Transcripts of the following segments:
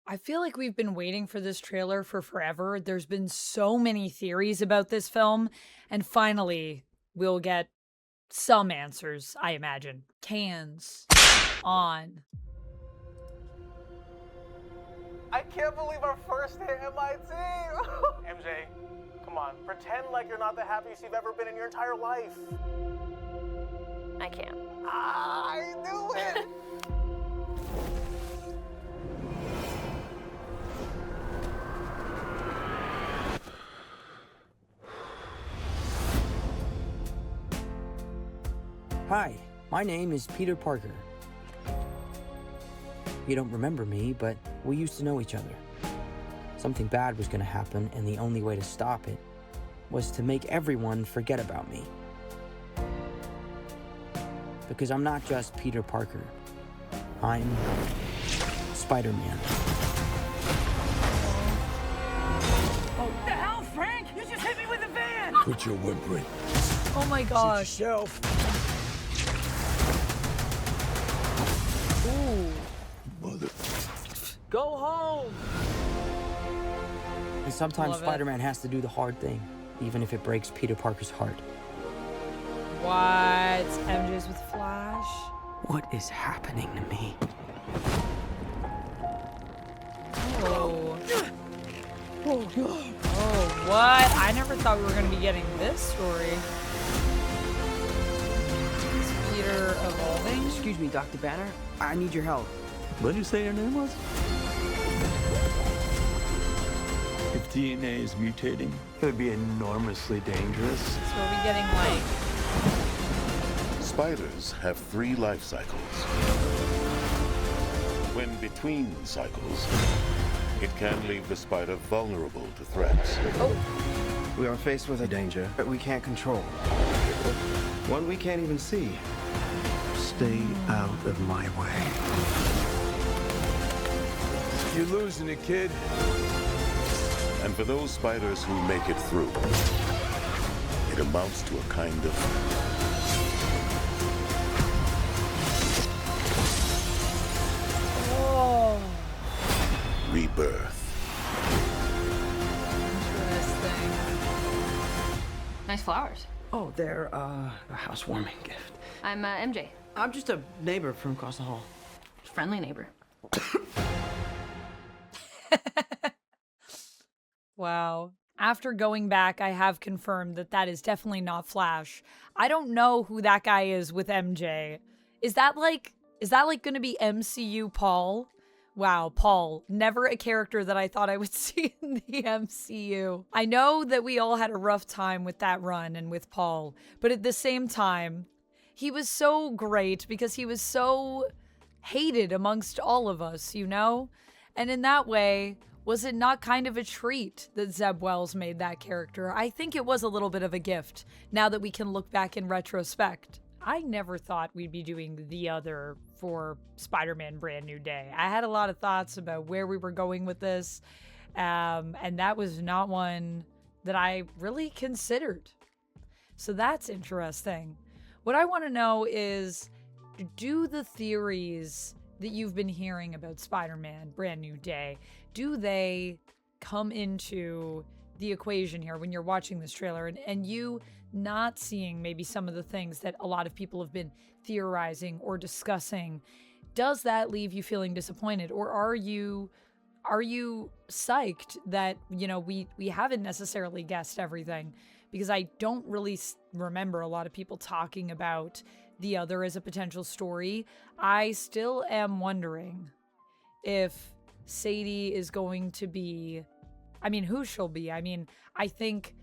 I feel like we've been waiting for this trailer for forever. There's been so many theories about this film, and finally, we'll get some answers, I imagine. Cans on. I can't believe our first hit MIT. MJ, come on, pretend like you're not the happiest you've ever been in your entire life. I can't. I knew it. Hi, my name is Peter Parker. You don't remember me, but we used to know each other. Something bad was gonna happen, and the only way to stop it was to make everyone forget about me. Because I'm not just Peter Parker. I'm Spider-Man. Oh, what the hell, Frank? You just hit me with a van! Quit your whimpering. Oh my gosh. Suit yourself. Ooh. Mother. Go home! And sometimes Love it. Spider-Man has to do the hard thing, even if it breaks Peter Parker's heart. What? MJ's with Flash? What is happening to me? Oh. Oh, what? I never thought we were going to be getting this story. Is Peter evolving? Excuse me, Dr. Banner. I need your help. What did you say your name was? If DNA is mutating, it would be enormously dangerous. So are we getting like... Spiders have 3 life cycles. When between cycles, it can leave the spider vulnerable to threats. We are faced with a danger that we can't control. One we can't even see. Stay out of my way. You're losing it, kid. And for those spiders who make it through, it amounts to a kind of Oh, rebirth. interesting. Nice flowers. Oh, they're, a housewarming gift. I'm MJ, I'm just a neighbor from across the hall. friendly neighbor. Wow. After going back, I have confirmed that that is definitely not Flash. I don't know who that guy is with MJ. Is that like going to be MCU Paul? Wow, Paul, never a character that I thought I would see in the MCU. I know that we all had a rough time with that run and with Paul, but at the same time, he was so great because he was so hated amongst all of us, you know? And in that way, was it not kind of a treat that Zeb Wells made that character? I think it was a little bit of a gift, now that we can look back in retrospect. I never thought we'd be doing the other for Spider-Man Brand New Day. I had a lot of thoughts about where we were going with this, and that was not one that I really considered. So that's interesting. What I want to know is, do the theories that you've been hearing about Spider-Man Brand New Day, do they come into the equation here when you're watching this trailer and you not seeing maybe some of the things that a lot of people have been theorizing or discussing? Does that leave you feeling disappointed, or are you psyched that, you know, we haven't necessarily guessed everything? Because I don't really remember a lot of people talking about the other as a potential story. I still am wondering if Sadie is going to be, I mean, who she'll be. I mean, I think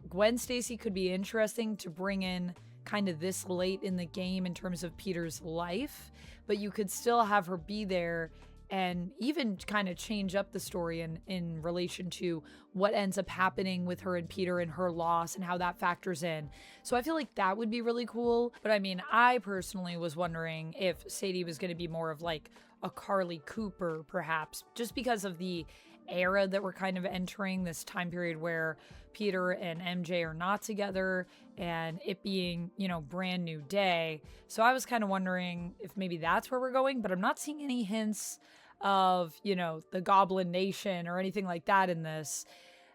Gwen Stacy could be interesting to bring in kind of this late in the game in terms of Peter's life, but you could still have her be there and even kind of change up the story in relation to what ends up happening with her and Peter and her loss and how that factors in. So I feel like that would be really cool. But I mean, I personally was wondering if Sadie was going to be more of like a Carly Cooper, perhaps, just because of the era that we're kind of entering, this time period where Peter and MJ are not together and it being, you know, Brand New Day. So I was kind of wondering if maybe that's where we're going, but I'm not seeing any hints of, you know, the Goblin Nation or anything like that in this.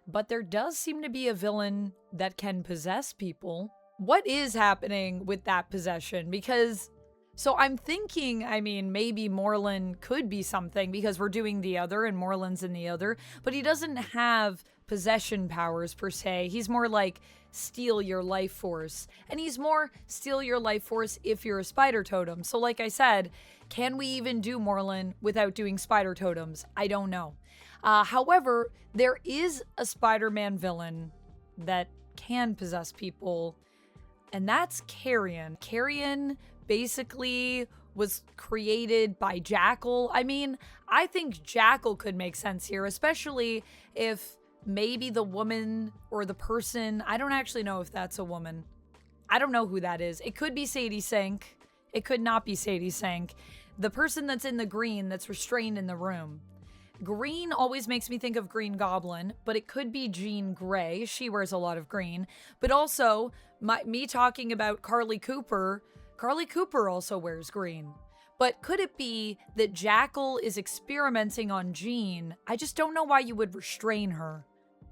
But there does seem to be a villain that can possess people. What is happening with that possession? Because, so I'm thinking, I mean, maybe Moreland could be something because we're doing the other and Moreland's in the other, but he doesn't have possession powers per se. He's more like steal your life force. And he's more steal your life force if you're a spider totem. So like I said, can we even do Moreland without doing spider totems? I don't know. However, there is a Spider-Man villain that can possess people, and that's Carrion. Carrion basically was created by Jackal. I mean, I think Jackal could make sense here, especially if maybe the woman or the person, I don't actually know if that's a woman. I don't know who that is. It could be Sadie Sink. It could not be Sadie Sink. The person that's in the green that's restrained in the room. Green always makes me think of Green Goblin, but it could be Jean Grey. She wears a lot of green. But also, me talking about Carly Cooper also wears green. But could it be that Jackal is experimenting on Jean? I just don't know why you would restrain her.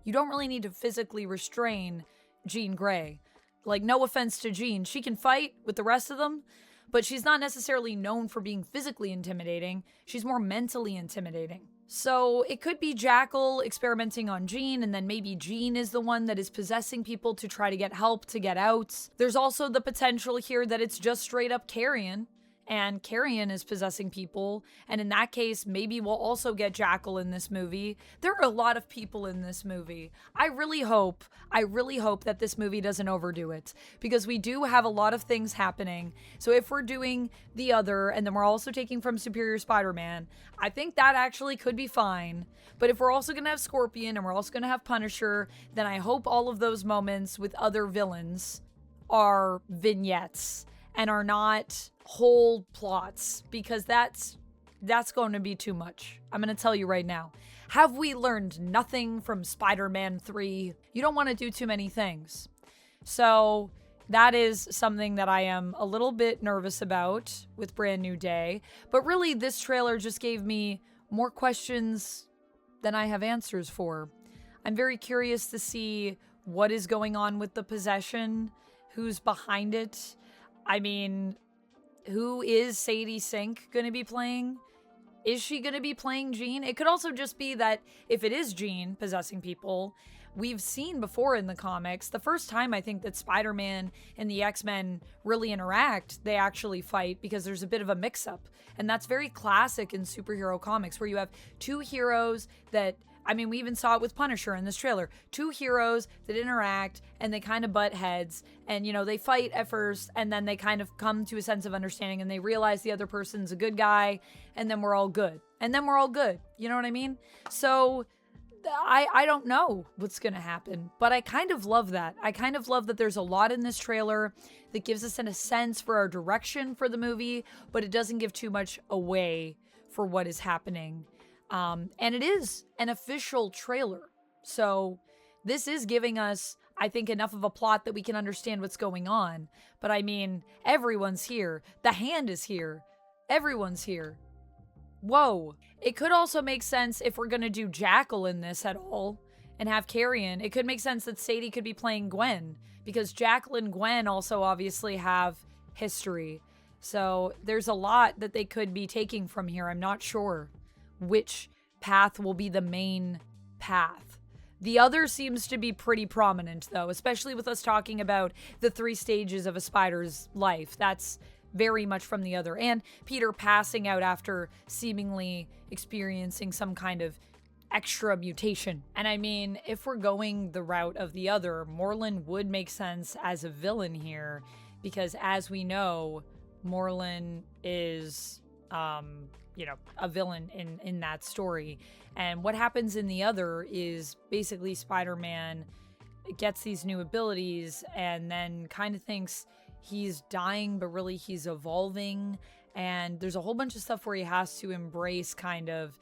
You don't really need to physically restrain Jean Grey. Like, no offense to Jean. She can fight with the rest of them, but she's not necessarily known for being physically intimidating. She's more mentally intimidating. So it could be Jackal experimenting on Jean, and then maybe Jean is the one that is possessing people to try to get help to get out. There's also the potential here that it's just straight up Carrion, and Carrion is possessing people, and in that case, maybe we'll also get Jackal in this movie. There are a lot of people in this movie. I really hope that this movie doesn't overdo it, because we do have a lot of things happening. So if we're doing the other, and then we're also taking from Superior Spider-Man, I think that actually could be fine. But if we're also going to have Scorpion, and we're also going to have Punisher, then I hope all of those moments with other villains are vignettes and are not whole plots, because that's going to be too much. I'm going to tell you right now. Have we learned nothing from Spider-Man 3? You don't want to do too many things. So that is something that I am a little bit nervous about with Brand New Day. But really, this trailer just gave me more questions than I have answers for. I'm very curious to see what is going on with the possession, who's behind it. I mean, who is Sadie Sink going to be playing? Is she going to be playing Jean? It could also just be that if it is Jean possessing people, we've seen before in the comics, the first time I think that Spider-Man and the X-Men really interact, they actually fight because there's a bit of a mix-up. And that's very classic in superhero comics, where you have two heroes that, I mean, we even saw it with Punisher in this trailer. Two heroes that interact and they kind of butt heads, and, you know, they fight at first and then they kind of come to a sense of understanding and they realize the other person's a good guy, and then we're all good. And then we're all good. You know what I mean? So I don't know what's going to happen, but I kind of love that. I kind of love that there's a lot in this trailer that gives us a sense for our direction for the movie, but it doesn't give too much away for what is happening. And it is an official trailer. So this is giving us, I think, enough of a plot that we can understand what's going on. But I mean, everyone's here. The Hand is here. Everyone's here. Whoa. It could also make sense if we're going to do Jackal in this at all and have Carrion. It could make sense that Sadie could be playing Gwen, because Jackal and Gwen also obviously have history. So there's a lot that they could be taking from here. I'm not sure which path will be the main path. The other seems to be pretty prominent, though, especially with us talking about the 3 stages of a spider's life. That's very much from the other. And Peter passing out after seemingly experiencing some kind of extra mutation. And I mean, if we're going the route of the other, Moreland would make sense as a villain here, because as we know, Moreland is, you know, a villain in that story. And what happens in the other is basically Spider-Man gets these new abilities and then kind of thinks he's dying, but really he's evolving. And there's a whole bunch of stuff where he has to embrace kind of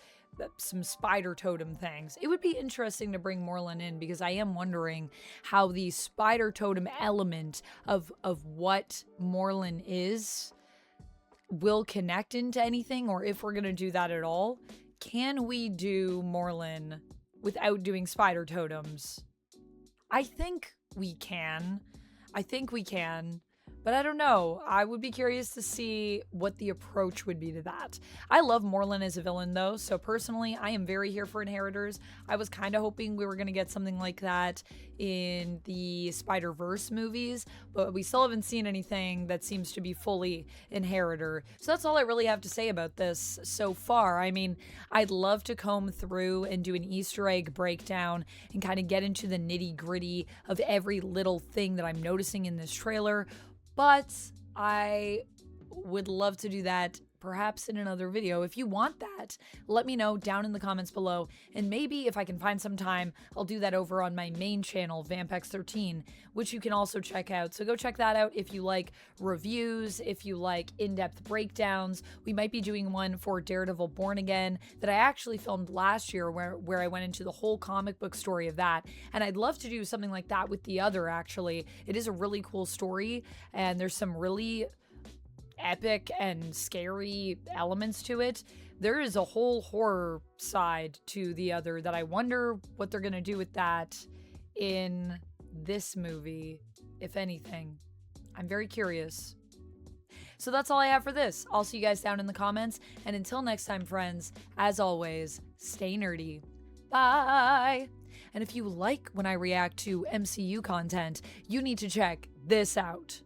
some spider totem things. It would be interesting to bring Moreland in, because I am wondering how the spider totem element of what Moreland is will connect into anything, or if we're going to do that at all. can we do Morlun without doing spider totems? I think we can. But I don't know. I would be curious to see what the approach would be to that. I love Morlun as a villain, though, so personally, I am very here for Inheritors. I was kind of hoping we were going to get something like that in the Spider-Verse movies, but we still haven't seen anything that seems to be fully Inheritor. So that's all I really have to say about this so far. I mean, I'd love to comb through and do an Easter egg breakdown and kind of get into the nitty-gritty of every little thing that I'm noticing in this trailer, but I would love to do that perhaps in another video. If you want that, let me know down in the comments below, and maybe if I can find some time, I'll do that over on my main channel, Vampex13, which you can also check out. So go check that out if you like reviews, if you like in-depth breakdowns. We might be doing one for Daredevil Born Again that I actually filmed last year where I went into the whole comic book story of that, and I'd love to do something like that with The Other, actually. It is a really cool story, and there's some really epic and scary elements to it. There is a whole horror side to The Other that I wonder what they're gonna do with that in this movie, if anything. I'm very curious. So that's all I have for this. I'll see you guys down in the comments, and until next time, friends, as always, stay nerdy. Bye! And if you like when I react to MCU content, you need to check this out.